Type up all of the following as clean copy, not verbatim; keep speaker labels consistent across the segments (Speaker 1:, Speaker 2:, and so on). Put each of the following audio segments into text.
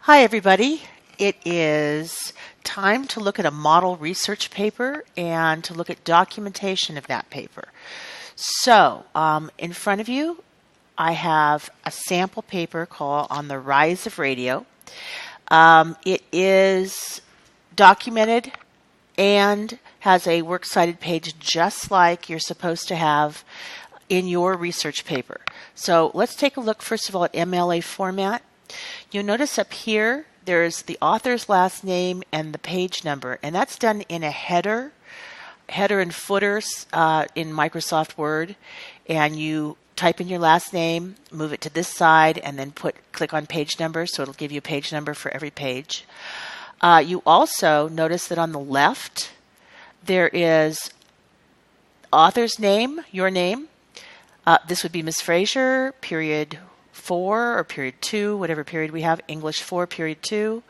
Speaker 1: Hi everybody. It is time to look at a model research paper and to look at documentation of that paper. So in front of you I have a sample paper called On the Rise of Radio. It is documented and has a Works Cited page just like you're supposed to have in your research paper. So let's take a look first of all at MLA format. You'll notice up here there's the author's last name and the page number, and that's done in a header and footers in Microsoft Word, and you type in your last name, move it to this side, and then click on page number, so it'll give you a page number for every page. You also notice that on the left there is author's name, your name. This would be Miss Frazier, period 4 or period 2, whatever period we have, English 4, period 2.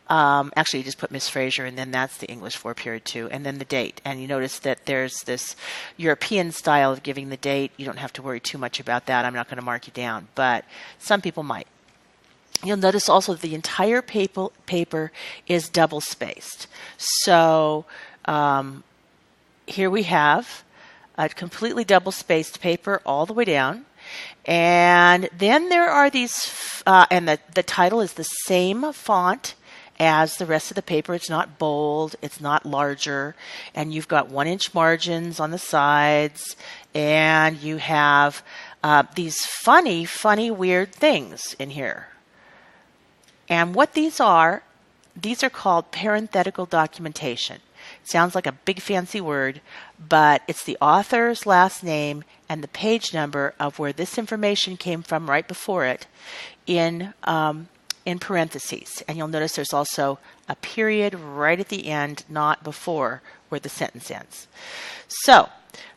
Speaker 1: Actually, you just put Miss Frazier, and then that's the English 4, period 2, and then the date. And you notice that there's this European style of giving the date. You don't have to worry too much about that. I'm not going to mark you down, but some people might. You'll notice also that the entire paper is double-spaced. So here we have a completely double-spaced paper all the way down. And then there are these, and the title is the same font as the rest of the paper. It's not bold, it's not larger, and you've got 1-inch margins on the sides, and you have these funny, weird things in here. And what these are called parenthetical documentation. It sounds like a big fancy word, but it's the author's last name and the page number of where this information came from right before it in parentheses. And you'll notice there's also a period right at the end, not before where the sentence ends. So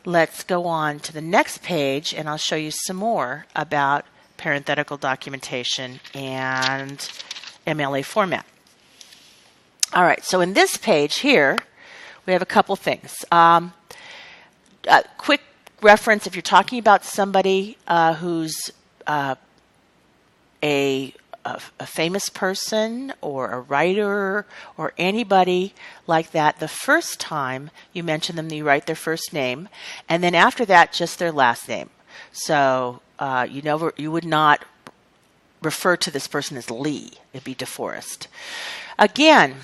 Speaker 1: let's go on to the next page, and I'll show you some more about parenthetical documentation and MLA format. All right, so in this page here, we have a couple things. A quick reference, if you're talking about somebody who's a famous person or a writer or anybody like that, the first time you mention them, you write their first name, and then after that, just their last name. So you would not refer to this person as Lee. It'd be DeForest. Again,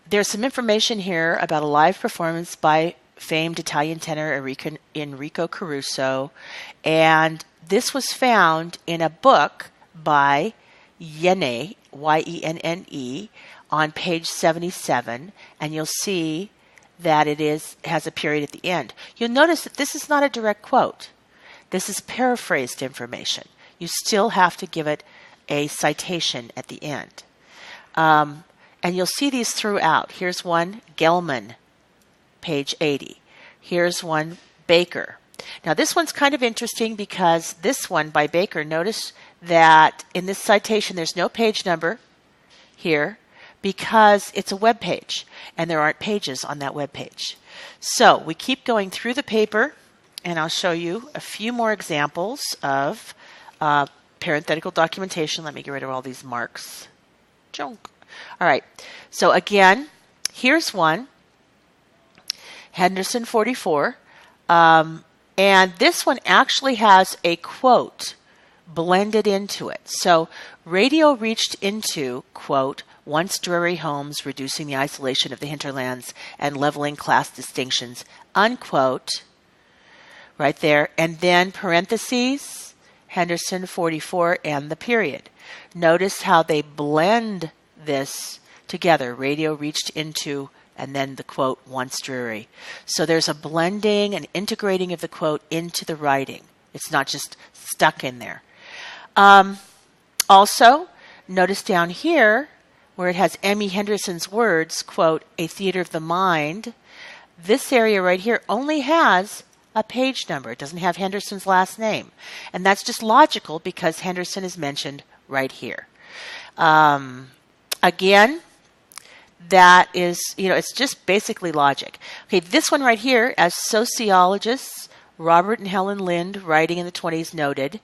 Speaker 1: there's some information here about a live performance by famed Italian tenor Enrico Caruso, and this was found in a book by Yenne, Y-E-N-N-E, on page 77, and you'll see that it has a period at the end. You'll notice that this is not a direct quote. This is paraphrased information. You still have to give it a citation at the end. And you'll see these throughout. Here's one, Gelman, page 80. Here's one, Baker. Now this one's kind of interesting because this one by Baker, notice that in this citation there's no page number here because it's a web page and there aren't pages on that web page. So we keep going through the paper, and I'll show you a few more examples of parenthetical documentation. Let me get rid of all these marks. Junk. All right, so again, here's one, Henderson 44, and this one actually has a quote blended into it. So radio reached into, quote, once dreary homes, reducing the isolation of the hinterlands and leveling class distinctions, unquote, right there, and then parentheses, Henderson 44 and the period. Notice how they blend this together. Radio reached into, and then the quote, once dreary. So there's a blending and integrating of the quote into the writing. It's not just stuck in there. Also, notice down here where it has Emmy Henderson's words, quote, a theater of the mind. This area right here only has a page number. It doesn't have Henderson's last name. And that's just logical because Henderson is mentioned right here. Again, that is, it's just basically logic. Okay, this one right here, as sociologists, Robert and Helen Lind, writing in the 20s, noted,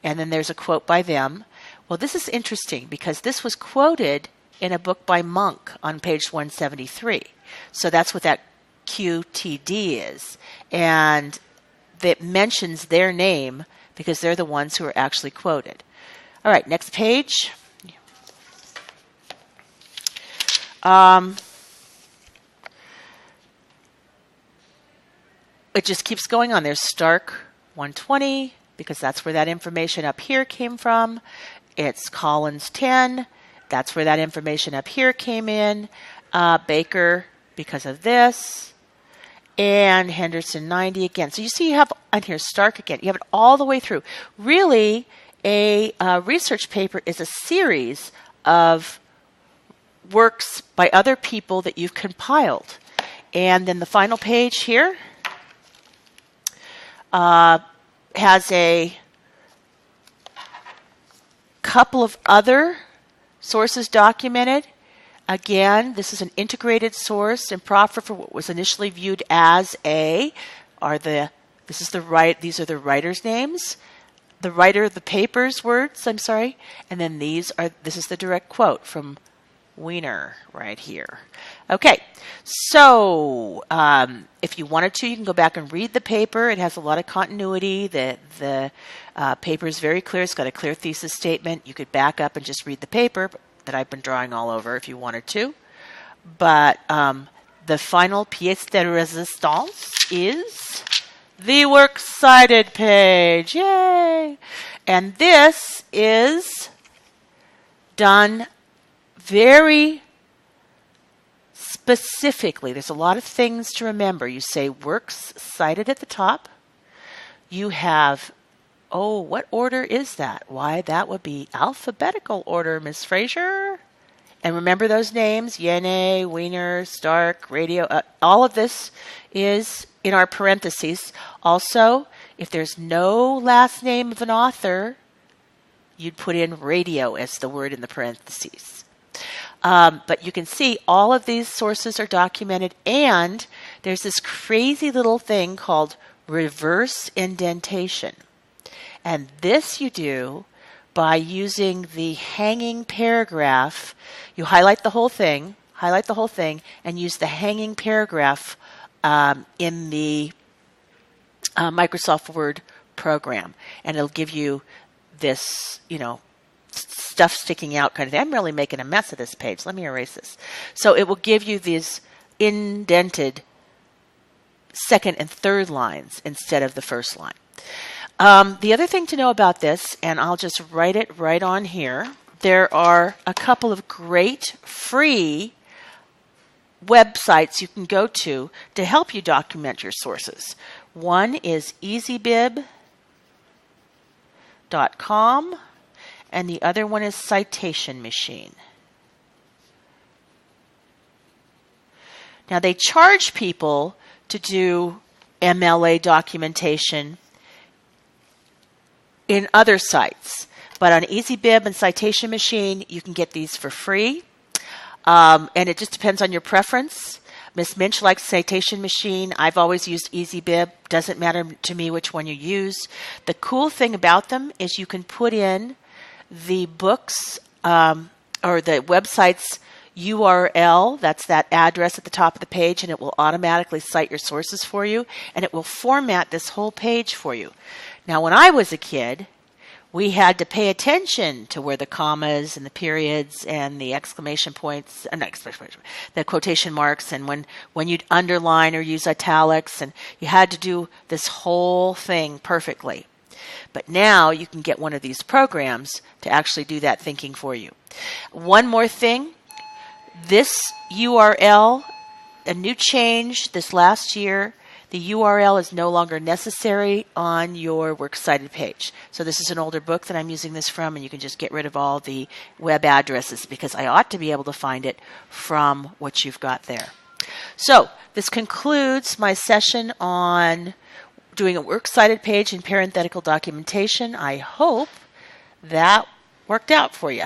Speaker 1: and then there's a quote by them. Well, this is interesting because this was quoted in a book by Monk on page 173. So that's what that QTD is. And that mentions their name because they're the ones who are actually quoted. All right, next page. It just keeps going on. There's Stark 120 because that's where that information up here came from. It's Collins 10. That's where that information up here came in. Baker because of this. And Henderson 90 again. So you see you have on here Stark again. You have it all the way through. Really, a research paper is a series of works by other people that you've compiled. And then the final page here has a couple of other sources documented. Again, this is an integrated source and proffer for what was initially viewed as these are the writer's names, the writer of the paper's words, and then this is the direct quote from Wiener right here. Okay, so if you wanted to, you can go back and read the paper. It has a lot of continuity. The paper is very clear. It's got a clear thesis statement. You could back up and just read the paper that I've been drawing all over if you wanted to. But the final pièce de résistance is the Works Cited page. Yay! And this is done very specifically. There's a lot of things to remember. You say Works Cited at the top. You have, what order is that? Why, that would be alphabetical order, Miss Frazier. And remember those names, Yene, Wiener, Stark, Radio. All of this is in our parentheses. Also, if there's no last name of an author, you'd put in radio as the word in the parentheses. But you can see all of these sources are documented, and there's this crazy little thing called reverse indentation. And this you do by using the hanging paragraph. You highlight the whole thing, and use the hanging paragraph in the Microsoft Word program. And it'll give you this, stuff sticking out kind of thing. I'm really making a mess of this page. Let me erase this. So it will give you these indented second and third lines instead of the first line. The other thing to know about this, and I'll just write it right on here, there are a couple of great free websites you can go to help you document your sources. One is easybib.com, and the other one is Citation Machine. Now, they charge people to do MLA documentation in other sites, but on easybib and Citation Machine, you can get these for free, and it just depends on your preference. Miss Minch likes Citation Machine. I've always used easybib. Doesn't matter to me which one you use. The cool thing about them is you can put in the books or the website's URL, that's that address at the top of the page, and it will automatically cite your sources for you, and it will format this whole page for you. Now, when I was a kid, we had to pay attention to where the commas and the periods and the exclamation points, the quotation marks, and when you'd underline or use italics, and you had to do this whole thing perfectly. But now you can get one of these programs to actually do that thinking for you. One more thing, this URL, a new change this last year, the URL is no longer necessary on your Works Cited page. So this is an older book that I'm using this from, and you can just get rid of all the web addresses because I ought to be able to find it from what you've got there. So this concludes my session on doing a Works Cited page in parenthetical documentation. I hope that worked out for you.